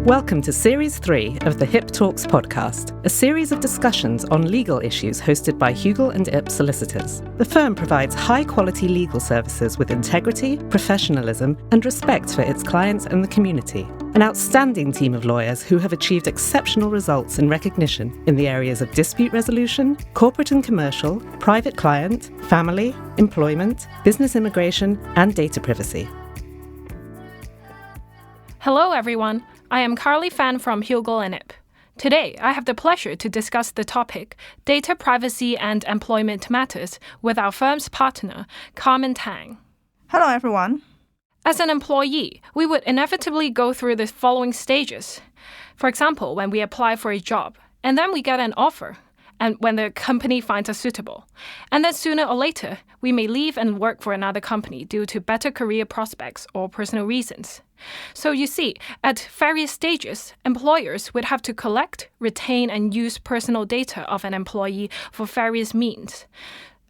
Welcome to Series 3 of the HIP Talks podcast, a series of discussions on legal issues hosted by Hugel and Ip solicitors. The firm provides high-quality legal services with integrity, professionalism, and respect for its clients and the community. An outstanding team of lawyers who have achieved exceptional results and recognition in the areas of dispute resolution, corporate and commercial, private client, family, employment, business immigration, and data privacy. Hello, everyone. I am Carly Fan from Hugel and Ip. Today, I have the pleasure to discuss the topic Data Privacy and Employment Matters with our firm's partner, Carmen Tang. Hello, everyone. As an employee, we would inevitably go through the following stages. For example, when we apply for a job, and then we get an offer, and when the company finds us suitable. And then sooner or later, we may leave and work for another company due to better career prospects or personal reasons. So you see, at various stages, employers would have to collect, retain, and use personal data of an employee for various means.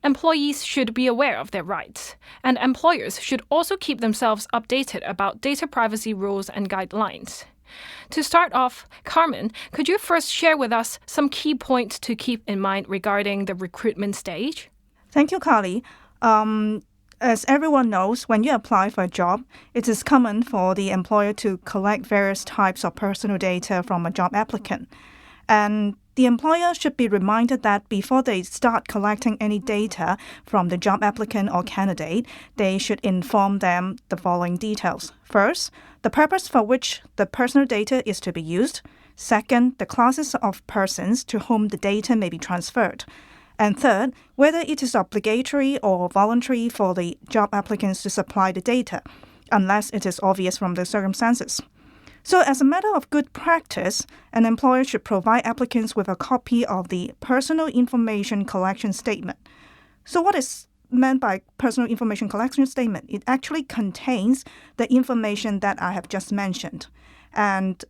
Employees should be aware of their rights, and employers should also keep themselves updated about data privacy rules and guidelines. To start off, Carmen, could you first share with us some key points to keep in mind regarding the recruitment stage? Thank you, Carly. As everyone knows, when you apply for a job, it is common for the employer to collect various types of personal data from a job applicant. And the employer should be reminded that before they start collecting any data from the job applicant or candidate, they should inform them the following details. First, the purpose for which the personal data is to be used. Second, the classes of persons to whom the data may be transferred. And third, whether it is obligatory or voluntary for the job applicants to supply the data, unless it is obvious from the circumstances. So as a matter of good practice, an employer should provide applicants with a copy of the Personal Information Collection Statement. So what is meant by Personal Information Collection Statement? It actually contains the information that I have just mentioned. And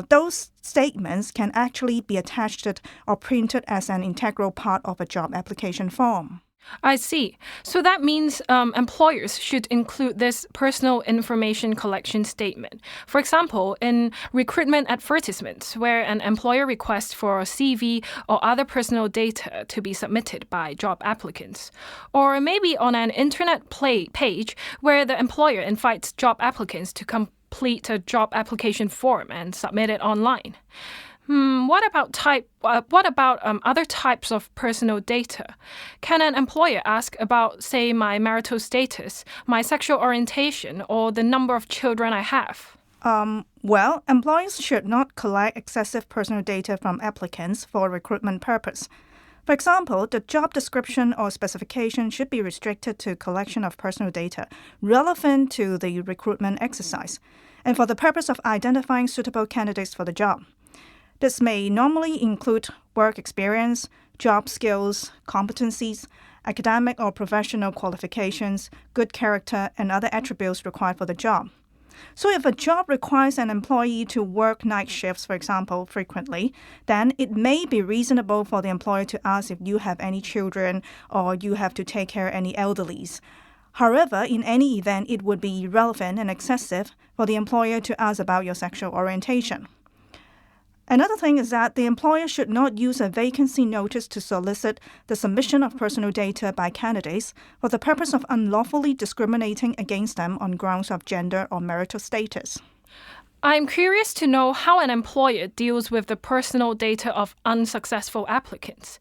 those statements can actually be attached or printed as an integral part of a job application form. I see. So that means employers should include this personal information collection statement. For example, in recruitment advertisements, where an employer requests for a CV or other personal data to be submitted by job applicants. Or maybe on an internet page where the employer invites job applicants to complete a job application form and submit it online. What about other types of personal data? Can an employer ask about, say, my marital status, my sexual orientation, or the number of children I have? Well, employers should not collect excessive personal data from applicants for recruitment purpose. For example, the job description or specification should be restricted to collection of personal data relevant to the recruitment exercise and for the purpose of identifying suitable candidates for the job. This may normally include work experience, job skills, competencies, academic or professional qualifications, good character, and other attributes required for the job. So if a job requires an employee to work night shifts, for example, frequently, then it may be reasonable for the employer to ask if you have any children or you have to take care of any elderlies. However, in any event, it would be irrelevant and excessive for the employer to ask about your sexual orientation. Another thing is that the employer should not use a vacancy notice to solicit the submission of personal data by candidates for the purpose of unlawfully discriminating against them on grounds of gender or marital status. I'm curious to know how an employer deals with the personal data of unsuccessful applicants.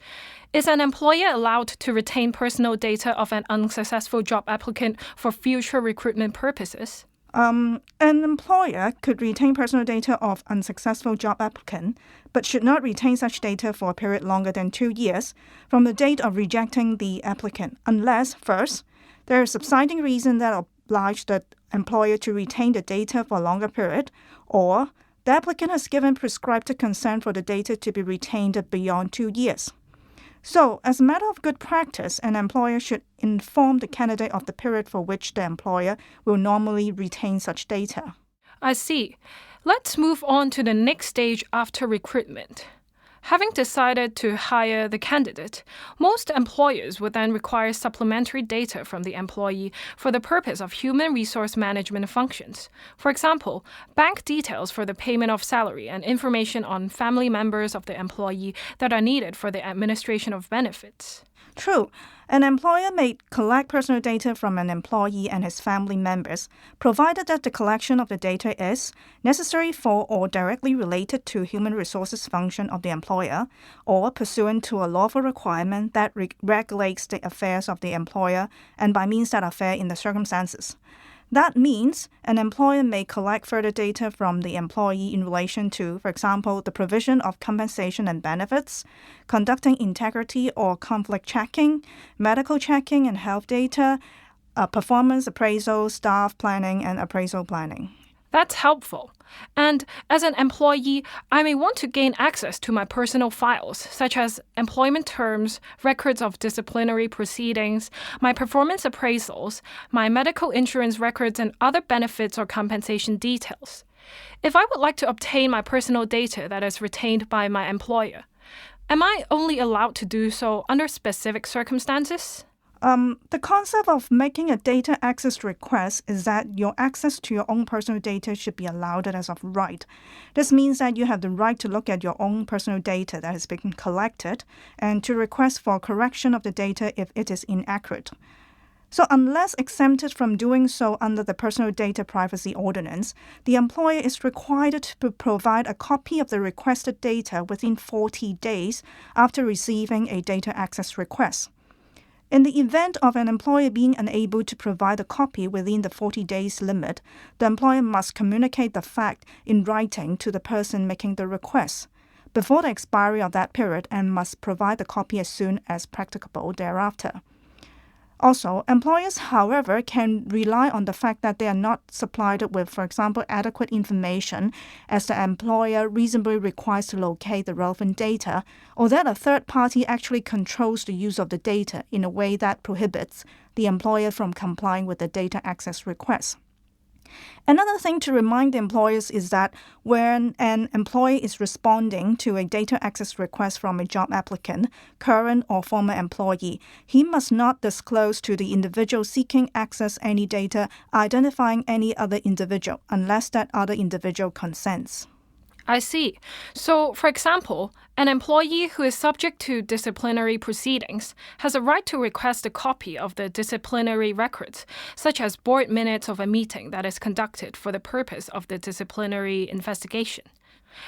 Is an employer allowed to retain personal data of an unsuccessful job applicant for future recruitment purposes? An employer could retain personal data of unsuccessful job applicant, but should not retain such data for a period longer than 2 years from the date of rejecting the applicant, unless, first, there is subsiding reason that oblige the employer to retain the data for a longer period, or the applicant has given prescribed consent for the data to be retained beyond 2 years. So, as a matter of good practice, an employer should inform the candidate of the period for which the employer will normally retain such data. I see. Let's move on to the next stage after recruitment. Having decided to hire the candidate, most employers would then require supplementary data from the employee for the purpose of human resource management functions. For example, bank details for the payment of salary and information on family members of the employee that are needed for the administration of benefits. True. An employer may collect personal data from an employee and his family members, provided that the collection of the data is necessary for or directly related to human resources function of the employer, or pursuant to a lawful requirement that regulates the affairs of the employer and by means that are fair in the circumstances. That means an employer may collect further data from the employee in relation to, for example, the provision of compensation and benefits, conducting integrity or conflict checking, medical checking and health data, performance appraisal, staff planning, and appraisal planning. That's helpful. And as an employee, I may want to gain access to my personal files, such as employment terms, records of disciplinary proceedings, my performance appraisals, my medical insurance records, and other benefits or compensation details. If I would like to obtain my personal data that is retained by my employer, am I only allowed to do so under specific circumstances? The concept of making a data access request is that your access to your own personal data should be allowed as of right. This means that you have the right to look at your own personal data that has been collected and to request for correction of the data if it is inaccurate. So unless exempted from doing so under the Personal Data Privacy Ordinance, the employer is required to provide a copy of the requested data within 40 days after receiving a data access request. In the event of an employer being unable to provide a copy within the 40 days limit, the employer must communicate the fact in writing to the person making the request before the expiry of that period and must provide the copy as soon as practicable thereafter. Also, employers, however, can rely on the fact that they are not supplied with, for example, adequate information as the employer reasonably requires to locate the relevant data, or that a third party actually controls the use of the data in a way that prohibits the employer from complying with the data access request. Another thing to remind the employers is that when an employee is responding to a data access request from a job applicant, current or former employee, he must not disclose to the individual seeking access any data identifying any other individual unless that other individual consents. I see. So, for example, an employee who is subject to disciplinary proceedings has a right to request a copy of the disciplinary records, such as board minutes of a meeting that is conducted for the purpose of the disciplinary investigation.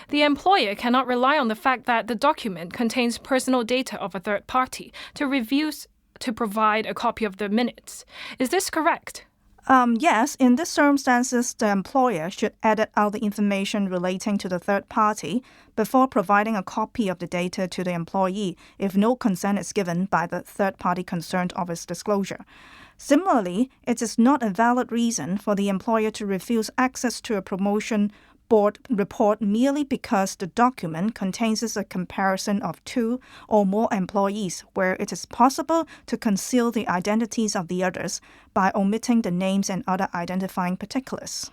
The employer cannot rely on the fact that the document contains personal data of a third party to provide a copy of the minutes. Is this correct? Yes, in these circumstances, the employer should edit out the information relating to the third party before providing a copy of the data to the employee if no consent is given by the third party concerned of its disclosure. Similarly, it is not a valid reason for the employer to refuse access to a promotion board report merely because the document contains a comparison of two or more employees where it is possible to conceal the identities of the others by omitting the names and other identifying particulars.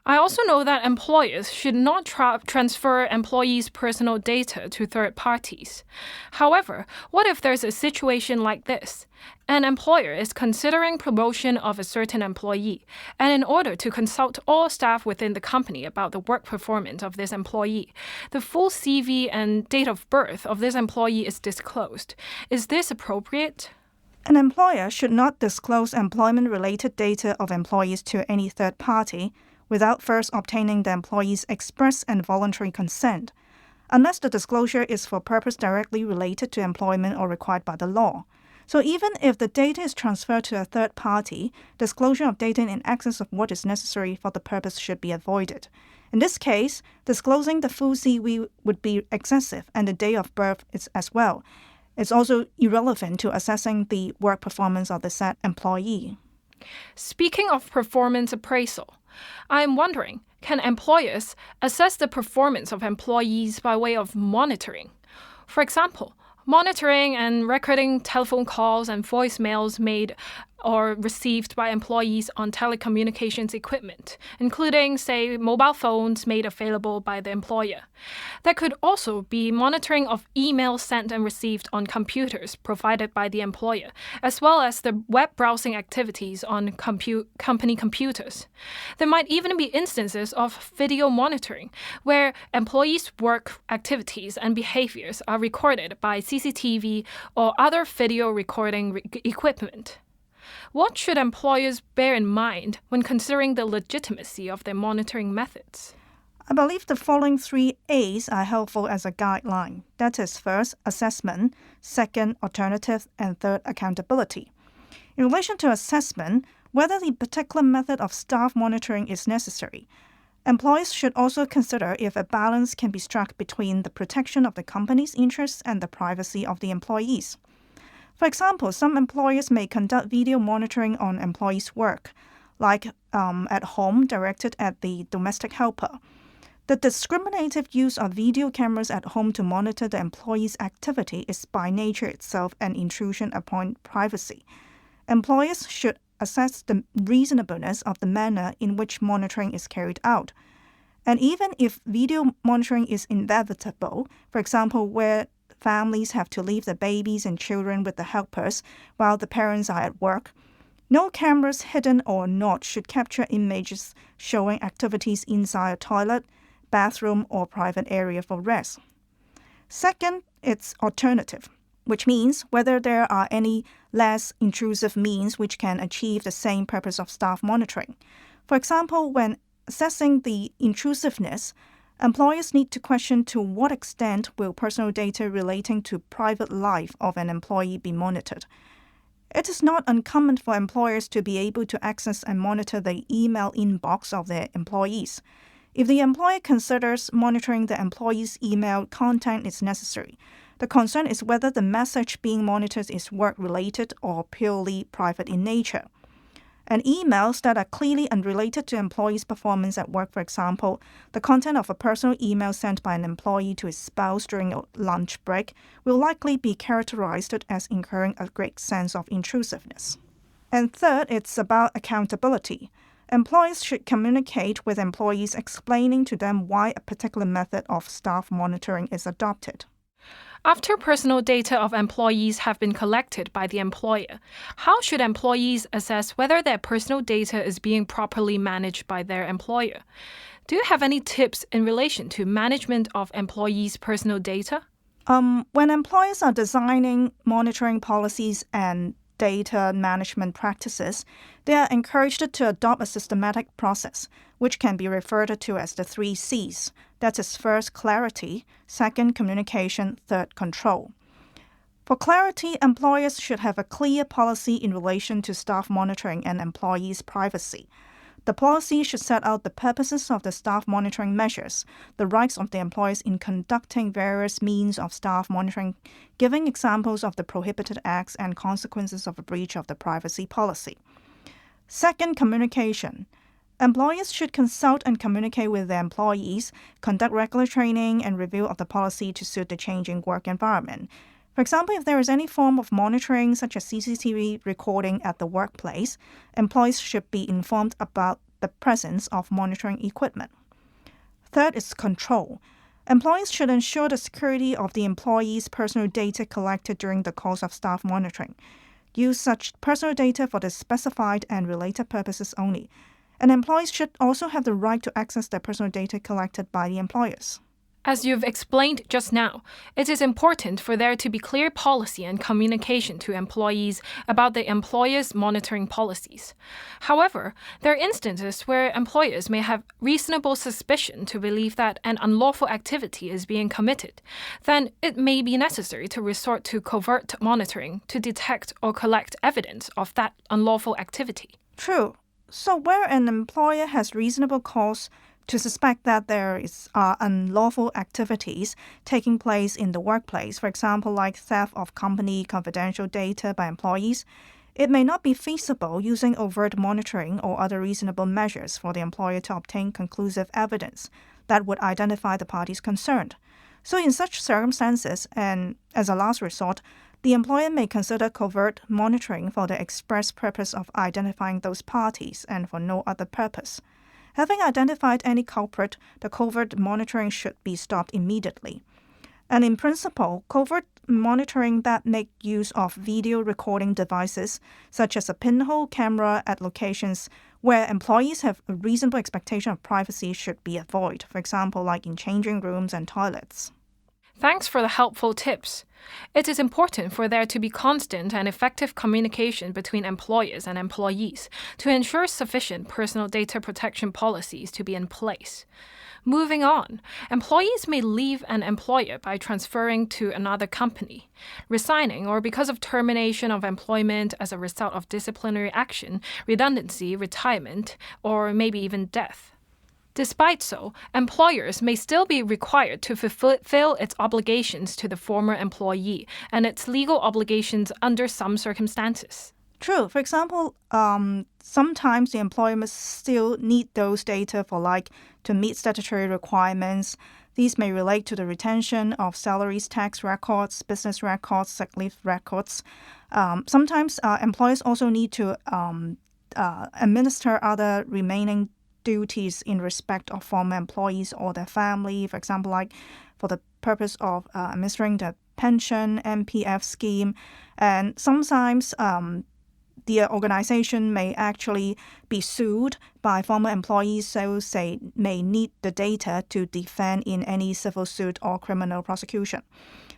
I also know that employers should not transfer employees' personal data to third parties. However, what if there's a situation like this? An employer is considering promotion of a certain employee, and in order to consult all staff within the company about the work performance of this employee, the full CV and date of birth of this employee is disclosed. Is this appropriate? An employer should not disclose employment-related data of employees to any third party without first obtaining the employee's express and voluntary consent, unless the disclosure is for purpose directly related to employment or required by the law. So even if the data is transferred to a third party, disclosure of data in excess of what is necessary for the purpose should be avoided. In this case, disclosing the full CV would be excessive, and the date of birth is as well. It's also irrelevant to assessing the work performance of the said employee. Speaking of performance appraisal, I am wondering, can employers assess the performance of employees by way of monitoring? For example, monitoring and recording telephone calls and voicemails made or received by employees on telecommunications equipment, including, say, mobile phones made available by the employer. There could also be monitoring of emails sent and received on computers provided by the employer, as well as the web browsing activities on company computers. There might even be instances of video monitoring, where employees' work activities and behaviors are recorded by CCTV or other video recording equipment. What should employers bear in mind when considering the legitimacy of their monitoring methods? I believe the following 3 A's are helpful as a guideline. That is, first, assessment, second, alternative, and third, accountability. In relation to assessment, whether the particular method of staff monitoring is necessary, employers should also consider if a balance can be struck between the protection of the company's interests and the privacy of the employees. For example, some employers may conduct video monitoring on employees' work, like at home directed at the domestic helper. The discriminative use of video cameras at home to monitor the employee's activity is by nature itself an intrusion upon privacy. Employers should assess the reasonableness of the manner in which monitoring is carried out. And even if video monitoring is inevitable, for example, where families have to leave the babies and children with the helpers while the parents are at work, no cameras, hidden or not, should capture images showing activities inside a toilet, bathroom, or private area for rest. Second, it's alternative, which means whether there are any less intrusive means which can achieve the same purpose of staff monitoring. For example, when assessing the intrusiveness, employers need to question to what extent will personal data relating to private life of an employee be monitored. It is not uncommon for employers to be able to access and monitor the email inbox of their employees. If the employer considers monitoring the employee's email content is necessary, the concern is whether the message being monitored is work-related or purely private in nature. And emails that are clearly unrelated to employees' performance at work, for example, the content of a personal email sent by an employee to his spouse during a lunch break, will likely be characterized as incurring a great sense of intrusiveness. And third, it's about accountability. Employers should communicate with employees explaining to them why a particular method of staff monitoring is adopted. After personal data of employees have been collected by the employer, how should employees assess whether their personal data is being properly managed by their employer? Do you have any tips in relation to management of employees' personal data? When employers are designing monitoring policies and data management practices, they are encouraged to adopt a systematic process, which can be referred to as the 3 C's. That is, first, clarity, second, communication, third, control. For clarity, employers should have a clear policy in relation to staff monitoring and employees' privacy. The policy should set out the purposes of the staff monitoring measures, the rights of the employees in conducting various means of staff monitoring, giving examples of the prohibited acts and consequences of a breach of the privacy policy. Second, communication. Employers should consult and communicate with their employees, conduct regular training and review of the policy to suit the changing work environment. For example, if there is any form of monitoring, such as CCTV recording at the workplace, employees should be informed about the presence of monitoring equipment. Third is control. Employees should ensure the security of the employees' personal data collected during the course of staff monitoring. Use such personal data for the specified and related purposes only. And employees should also have the right to access their personal data collected by the employers. As you've explained just now, it is important for there to be clear policy and communication to employees about the employer's monitoring policies. However, there are instances where employers may have reasonable suspicion to believe that an unlawful activity is being committed. Then it may be necessary to resort to covert monitoring to detect or collect evidence of that unlawful activity. True. So where an employer has reasonable cause to suspect that there is unlawful activities taking place in the workplace, for example, like theft of company confidential data by employees, it may not be feasible using overt monitoring or other reasonable measures for the employer to obtain conclusive evidence that would identify the parties concerned. So in such circumstances, and as a last resort, the employer may consider covert monitoring for the express purpose of identifying those parties and for no other purpose. Having identified any culprit, the covert monitoring should be stopped immediately. And in principle, covert monitoring that make use of video recording devices, such as a pinhole camera at locations where employees have a reasonable expectation of privacy, should be avoided, for example, like in changing rooms and toilets. Thanks for the helpful tips. It is important for there to be constant and effective communication between employers and employees to ensure sufficient personal data protection policies to be in place. Moving on, employees may leave an employer by transferring to another company, resigning, or because of termination of employment as a result of disciplinary action, redundancy, retirement, or maybe even death. Despite so, employers may still be required to fulfill its obligations to the former employee and its legal obligations under some circumstances. True. For example, sometimes the employer must still need those data for to meet statutory requirements. These may relate to the retention of salaries, tax records, business records, sick leave records. Sometimes employers also need to administer other remaining duties in respect of former employees or their family, for example, for the purpose of administering the pension, MPF scheme. And sometimes the organization may actually be sued by former employees, so they may need the data to defend in any civil suit or criminal prosecution.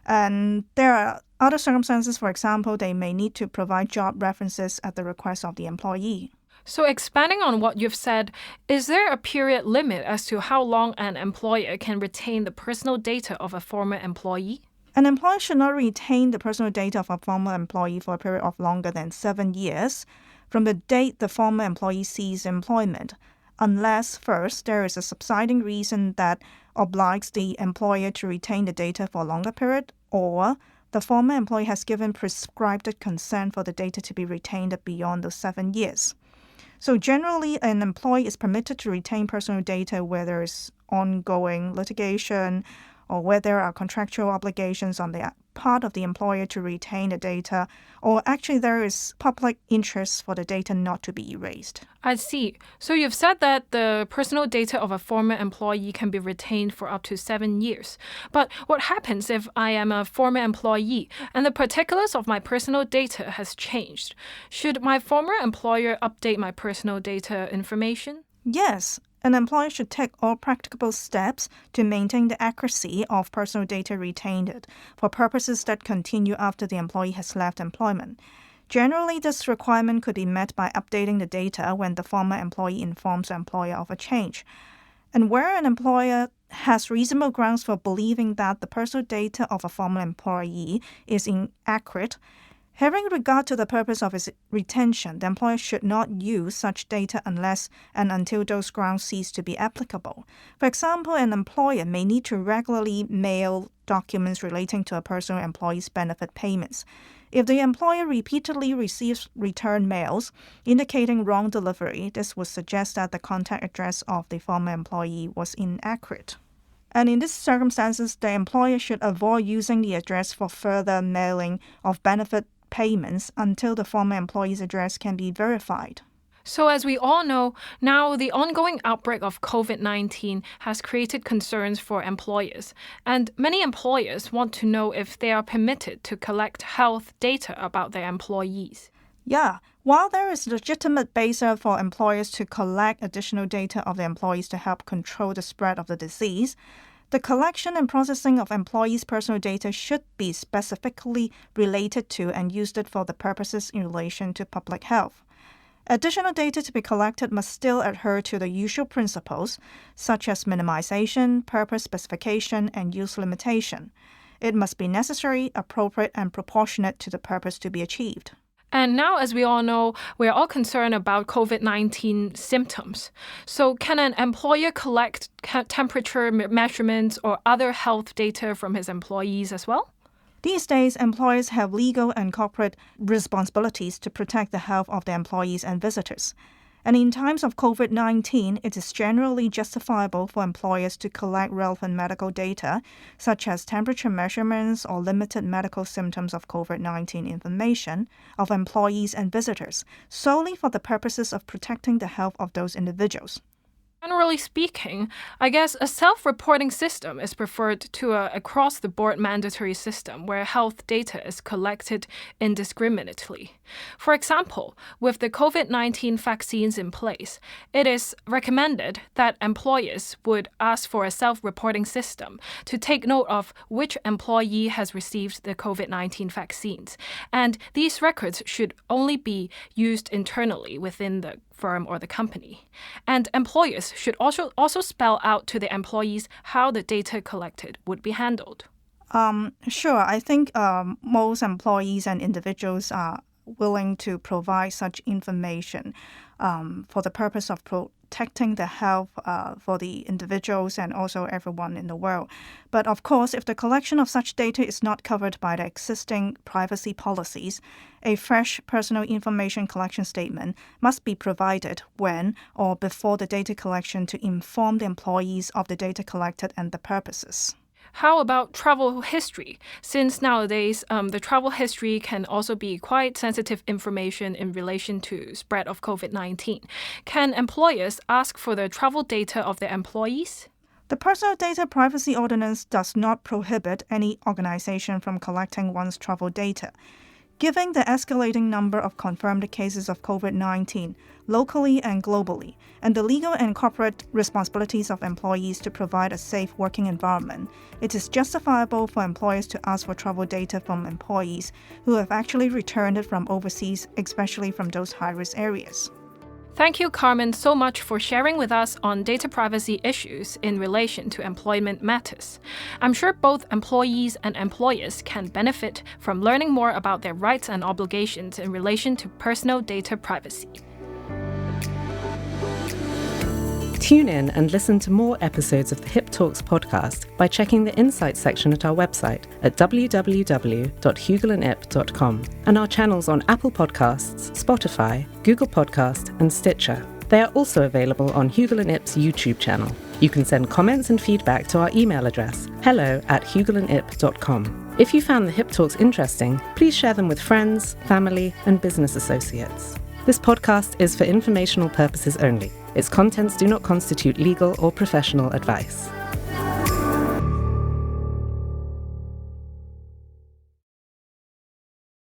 And there are other circumstances, for example, they may need to provide job references at the request of the employee. So expanding on what you've said, is there a period limit as to how long an employer can retain the personal data of a former employee? An employer should not retain the personal data of a former employee for a period of longer than 7 years from the date the former employee ceased employment, unless, first, there is a subsiding reason that obliges the employer to retain the data for a longer period, or the former employee has given prescribed consent for the data to be retained beyond those 7 years. So generally, an employee is permitted to retain personal data where there is ongoing litigation or where there are contractual obligations on the part of the employer to retain the data, or actually there is public interest for the data not to be erased. I see. So you've said that the personal data of a former employee can be retained for up to 7 years. But what happens if I am a former employee and the particulars of my personal data has changed? Should my former employer update my personal data information? Yes. An employer should take all practicable steps to maintain the accuracy of personal data retained for purposes that continue after the employee has left employment. Generally, this requirement could be met by updating the data when the former employee informs the employer of a change. And where an employer has reasonable grounds for believing that the personal data of a former employee is inaccurate, having regard to the purpose of its retention, the employer should not use such data unless and until those grounds cease to be applicable. For example, an employer may need to regularly mail documents relating to a personal employee's benefit payments. If the employer repeatedly receives return mails indicating wrong delivery, this would suggest that the contact address of the former employee was inaccurate. And in these circumstances, the employer should avoid using the address for further mailing of benefit payments until the former employee's address can be verified. So as we all know, now the ongoing outbreak of COVID-19 has created concerns for employers, and many employers want to know if they are permitted to collect health data about their employees. Yeah, while there is legitimate basis for employers to collect additional data of their employees to help control the spread of the disease, the collection and processing of employees' personal data should be specifically related to and used for the purposes in relation to public health. Additional data to be collected must still adhere to the usual principles, such as minimization, purpose specification, and use limitation. It must be necessary, appropriate, and proportionate to the purpose to be achieved. And now, as we all know, we're all concerned about COVID-19 symptoms. So can an employer collect temperature measurements or other health data from his employees as well? These days, employers have legal and corporate responsibilities to protect the health of their employees and visitors. And in times of COVID-19, it is generally justifiable for employers to collect relevant medical data, such as temperature measurements or limited medical symptoms of COVID-19 information of employees and visitors, solely for the purposes of protecting the health of those individuals. Generally speaking, I guess a self-reporting system is preferred to an across-the-board mandatory system where health data is collected indiscriminately. For example, with the COVID-19 vaccines in place, it is recommended that employers would ask for a self-reporting system to take note of which employee has received the COVID-19 vaccines, and these records should only be used internally within the firm or the company. And employers should also spell out to the employees how the data collected would be handled. Sure. I think most employees and individuals are willing to provide such information for the purpose of protecting the health for the individuals and also everyone in the world. But of course, if the collection of such data is not covered by the existing privacy policies, a fresh personal information collection statement must be provided when or before the data collection to inform the employees of the data collected and the purposes. How about travel history? Since nowadays, the travel history can also be quite sensitive information in relation to spread of COVID-19. Can employers ask for the travel data of their employees? The Personal Data Privacy Ordinance does not prohibit any organization from collecting one's travel data. Given the escalating number of confirmed cases of COVID-19 locally and globally, and the legal and corporate responsibilities of employees to provide a safe working environment, it is justifiable for employers to ask for travel data from employees who have actually returned from overseas, especially from those high-risk areas. Thank you, Carmen, so much for sharing with us on data privacy issues in relation to employment matters. I'm sure both employees and employers can benefit from learning more about their rights and obligations in relation to personal data privacy. Tune in and listen to more episodes of the Hip Talks podcast by checking the Insights section at our website at www.hugelandip.com and our channels on Apple Podcasts, Spotify, Google Podcast and Stitcher. They are also available on Hugel and Ip's YouTube channel. You can send comments and feedback to our email address, hello@hugelandip.com. If you found the Hip Talks interesting, please share them with friends, family and business associates. This podcast is for informational purposes only. Its contents do not constitute legal or professional advice.